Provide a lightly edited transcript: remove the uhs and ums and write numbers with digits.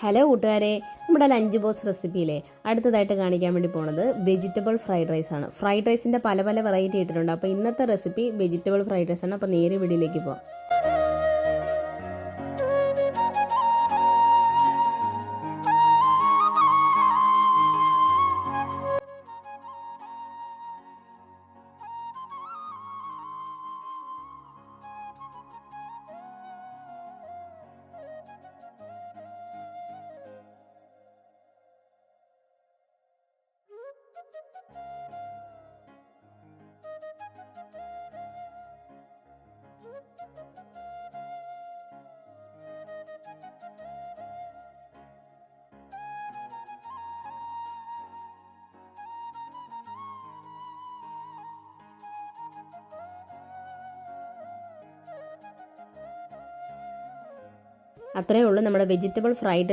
Hello കൂട്ടുകാരെ, നമ്മുടെ lunch box റെസിപ്പിയിലെ അടുത്തതായിട്ട് കാണിക്കാൻ വേണ്ടി പോണത് വെജിറ്റബിൾ ഫ്രൈഡ് റൈസ് ആണ്. ഫ്രൈഡ് റൈസിൻ്റെ പല പല വെറൈറ്റി ഇട്ടിട്ടുണ്ട്. അപ്പോൾ ഇന്നത്തെ റെസിപ്പി വെജിറ്റബിൾ ഫ്രൈഡ് റൈസ് ആണ്. അപ്പോൾ നേരെ വീഡിയോയിലേക്ക് പോകാം. അത്രയേ ഉള്ളൂ, നമ്മുടെ വെജിറ്റബിൾ ഫ്രൈഡ്